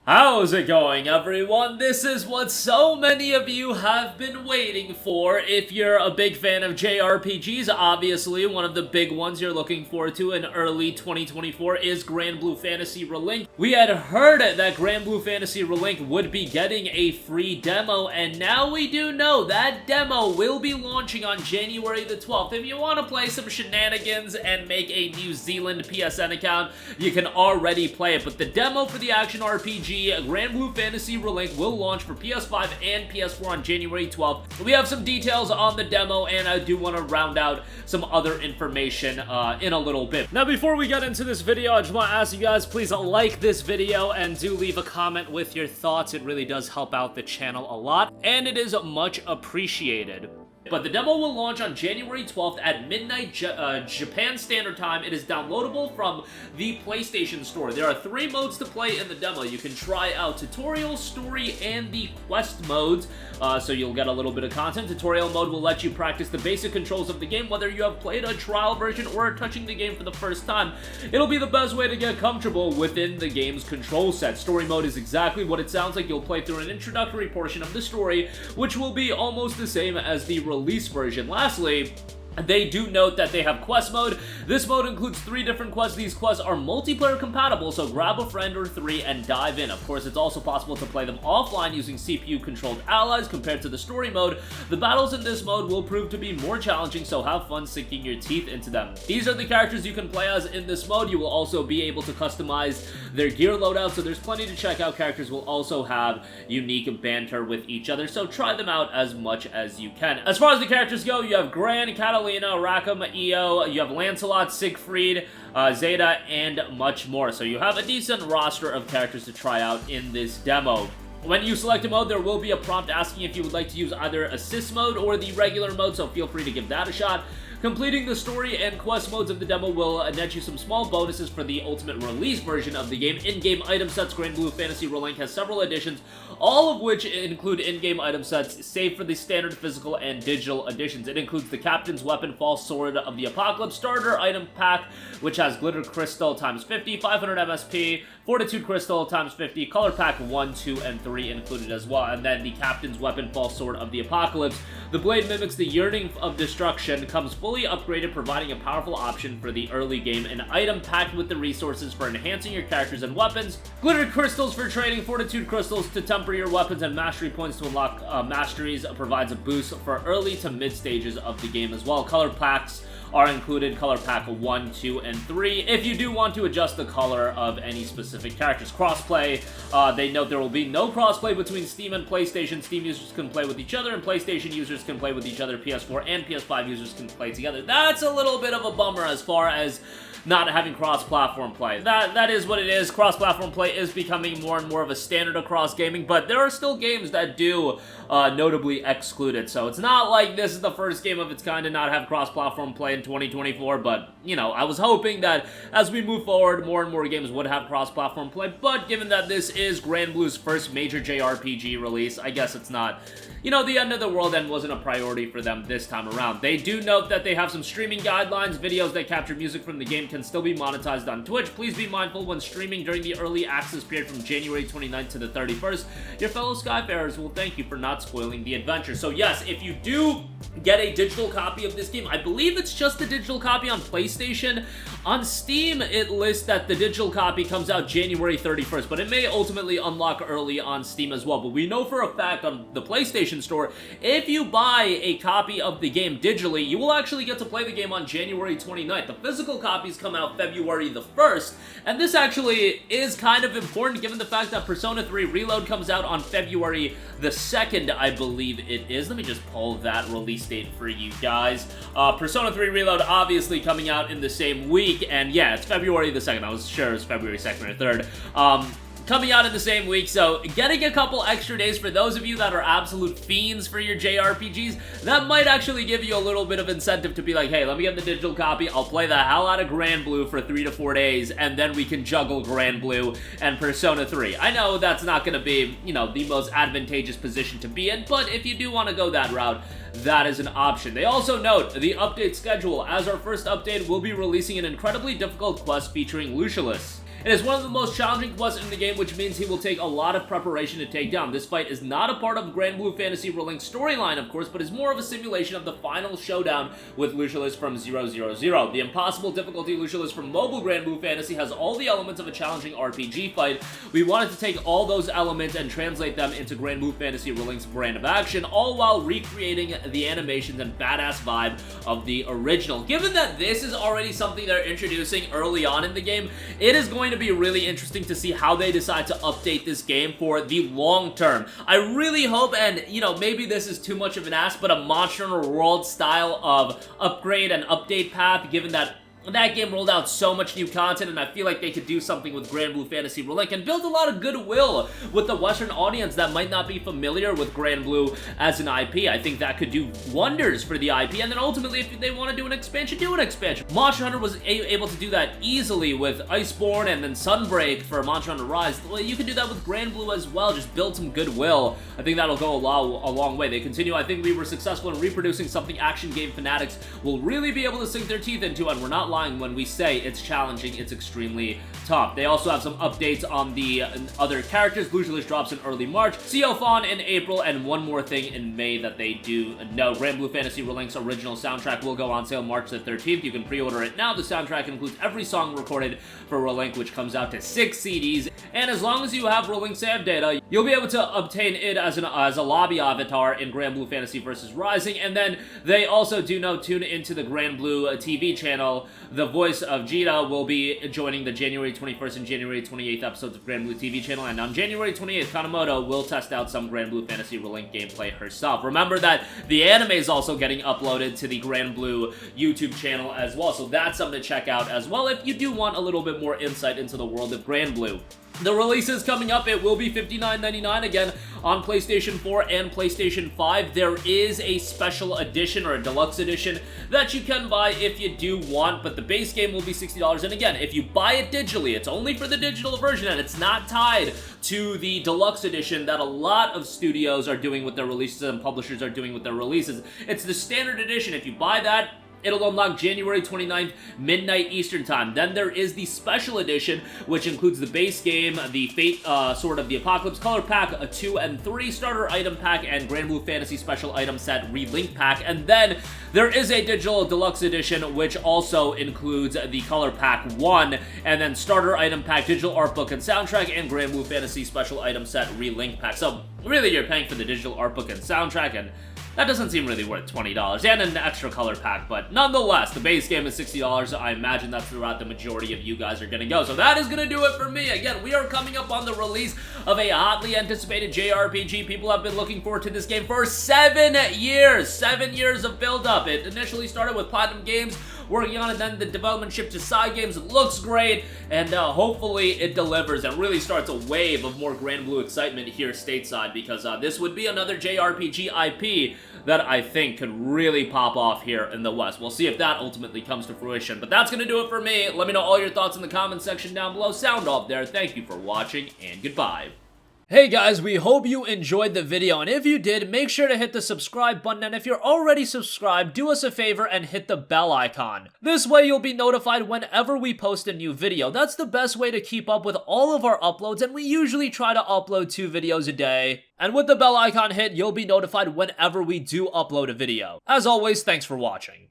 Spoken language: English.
How's it going, everyone? This is what so many of you have been waiting for. If you're a big fan of JRPGs, obviously one of the big ones you're looking forward to in early 2024 is Granblue Fantasy Relink. We had heard that Granblue Fantasy Relink would be getting a free demo, and now we do know that demo will be launching on January the 12th. If you want to play some shenanigans and make a New Zealand PSN account, you can already play it, but the demo for the action RPG Granblue Fantasy Relink will launch for PS5 and PS4 on January 12th. We have some details on the demo, and I do want to round out some other information in a little bit. Now, before we get into this video, I just want to ask you guys, please like this video and do leave a comment with your thoughts. It really does help out the channel a lot, and it is much appreciated. But the demo will launch on January 12th at midnight Japan Standard Time. It is downloadable from the PlayStation Store. There are 3 modes to play in the demo. You can try out Tutorial, Story, and the Quest modes, so you'll get a little bit of content. Tutorial mode will let you practice the basic controls of the game, whether you have played a trial version or are touching the game for the first time. It'll be the best way to get comfortable within the game's control set. Story mode is exactly what it sounds like. You'll play through an introductory portion of the story, which will be almost the same as the release version. Lastly, they do note that they have quest mode. This mode includes 3 different quests. These quests are multiplayer compatible, so grab a friend or 3 and dive in. Of course, it's also possible to play them offline using CPU-controlled allies compared to the story mode. The battles in this mode will prove to be more challenging, so have fun sinking your teeth into them. These are the characters you can play as in this mode. You will also be able to customize their gear loadout, so there's plenty to check out. Characters will also have unique banter with each other, so try them out as much as you can. As far as the characters go, you have Gran, Catalina, Rackham, Io, you have Lancelot, Siegfried, Zeta, and much more. So you have a decent roster of characters to try out in this demo. When you select a mode, there will be a prompt asking if you would like to use either assist mode or the regular mode, so feel free to give that a shot. Completing the story and quest modes of the demo will net you some small bonuses for the ultimate release version of the game. In-game item sets. Granblue Fantasy Relink has several editions, all of which include in-game item sets, save for the standard physical and digital editions. It includes the Captain's Weapon False Sword of the Apocalypse Starter Item Pack, which has Glitter Crystal times 50, 500 MSP, Fortitude Crystal times 50, Color Pack 1, 2, and 3 included as well, and then the Captain's Weapon False Sword of the Apocalypse. The blade mimics the Yearning of Destruction, comes fully upgraded, providing a powerful option for the early game. An item packed with the resources for enhancing your characters and weapons, Glitter Crystals for trading, Fortitude Crystals to temper your weapons, and Mastery Points to unlock masteries provides a boost for early to mid stages of the game as well. Color packs are included, Color Pack 1, 2, and 3, if you do want to adjust the color of any specific characters. Crossplay, they note there will be no crossplay between Steam and PlayStation. Steam users can play with each other, and PlayStation users can play with each other. PS4 and PS5 users can play together. That's a little bit of a bummer as far as not having cross-platform play. That is what it is. Cross-platform play is becoming more and more of a standard across gaming, but there are still games that do notably exclude it. So it's not like this is the first game of its kind to not have cross-platform play in 2024, but, you know, I was hoping that as we move forward, more and more games would have cross-platform play, but given that this is Granblue's first major JRPG release, I guess it's not, you know, the end of the world and wasn't a priority for them this time around. They do note that they have some streaming guidelines. Videos that capture music from the game can still be monetized on Twitch. Please be mindful when streaming during the early access period from January 29th to the 31st. Your fellow Skyfarers will thank you for not spoiling the adventure. So yes, if you do get a digital copy of this game, I believe it's just the digital copy on PlayStation. On Steam, it lists that the digital copy comes out January 31st, but it may ultimately unlock early on Steam as well. But we know for a fact on the PlayStation Store, if you buy a copy of the game digitally, you will actually get to play the game on January 29th. The physical copies come out February the 1st, and this actually is kind of important given the fact that Persona 3 Reload comes out on February the 2nd, I believe it is. Let me just pull that release date for you guys. Persona 3 Reload obviously coming out in the same week, and yeah, it's February the 2nd. I was sure it was February 2nd or 3rd. Coming out in the same week, so getting a couple extra days for those of you that are absolute fiends for your JRPGs, that might actually give you a little bit of incentive to be like, hey, let me get the digital copy, I'll play the hell out of Granblue for 3 to 4 days, and then we can juggle Granblue and Persona 3. I know that's not going to be, you know, the most advantageous position to be in, but if you do want to go that route, that is an option. They also note the update schedule. As our first update, we'll be releasing an incredibly difficult quest featuring Lucius. It is one of the most challenging quests in the game, which means he will take a lot of preparation to take down. This fight is not a part of Granblue Fantasy Relink storyline, of course, but is more of a simulation of the final showdown with Lucius from 000. The impossible difficulty Lucius from mobile Granblue Fantasy has all the elements of a challenging RPG fight. We wanted to take all those elements and translate them into Granblue Fantasy Relink's brand of action, all while recreating the animations and badass vibe of the original. Given that this is already something they're introducing early on in the game, it is going to be really interesting to see how they decide to update this game for the long term. I really hope, and you know, maybe this is too much of an ask, but a Monster Hunter World style of upgrade and update path, given that game rolled out so much new content, and I feel like they could do something with Granblue Fantasy Relink and build a lot of goodwill with the Western audience that might not be familiar with Granblue as an IP. I think that could do wonders for the IP, and then ultimately, if they want to do an expansion, do an expansion. Monster Hunter was able to do that easily with Iceborne and then Sunbreak for Monster Hunter Rise. Well, you can do that with Granblue as well, just build some goodwill. I think that'll go a long way. They continue, I think we were successful in reproducing something action game fanatics will really be able to sink their teeth into, and we're not lying when we say it's challenging, it's extremely tough. They also have some updates on the other characters. Lucius drops in early March, Seophon in April, and one more thing in May that they do know. Granblue Fantasy Relink's original soundtrack will go on sale March the 13th. You can pre-order it now. The soundtrack includes every song recorded for Relink, which comes out to 6 CDs, and as long as you have Relink save data, you'll be able to obtain it as a lobby avatar in Granblue Fantasy vs. Rising, and then they also do know tune into the Granblue TV channel. The voice of Jita will be joining the January 21st and January 28th episodes of Granblue TV channel, and on January 28th, Kanemoto will test out some Granblue Fantasy Relink gameplay herself. Remember that the anime is also getting uploaded to the Granblue YouTube channel as well, so that's something to check out as well if you do want a little bit more insight into the world of Granblue. The release is coming up. It will be $59.99 again on PlayStation 4 and PlayStation 5. There is a special edition or a deluxe edition that you can buy if you do want, but the base game will be $60. And again, if you buy it digitally, it's only for the digital version, and it's not tied to the deluxe edition that a lot of studios are doing with their releases and publishers are doing with their releases. It's the standard edition. If you buy that, it'll unlock January 29th, midnight Eastern Time. Then there is the Special Edition, which includes the base game, the Fate, Sword of the Apocalypse Color Pack, a 2 and 3 Starter Item Pack, and Granblue Fantasy Special Item Set Relink Pack. And then there is a Digital Deluxe Edition, which also includes the Color Pack 1, and then Starter Item Pack, Digital Art Book and Soundtrack, and Granblue Fantasy Special Item Set Relink Pack. So, really, you're paying for the Digital Art Book and Soundtrack, and that doesn't seem really worth $20, and an extra color pack, but nonetheless, the base game is $60. I imagine that's the route the majority of you guys are gonna go. So that is gonna do it for me. Again, we are coming up on the release of a hotly anticipated JRPG. People have been looking forward to this game for 7 years. 7 years of build-up. It initially started with Platinum Games working on it, then the development shipped to Side Games. It looks great, and hopefully it delivers and really starts a wave of more Granblue excitement here stateside, because this would be another JRPG IP that I think could really pop off here in the West. We'll see if that ultimately comes to fruition, but that's going to do it for me. Let me know all your thoughts in the comment section down below. Sound off there. Thank you for watching, and goodbye. Hey guys, we hope you enjoyed the video, and if you did, make sure to hit the subscribe button, and if you're already subscribed, do us a favor and hit the bell icon. This way you'll be notified whenever we post a new video. That's the best way to keep up with all of our uploads, and we usually try to upload 2 videos a day. And with the bell icon hit, you'll be notified whenever we do upload a video. As always, thanks for watching.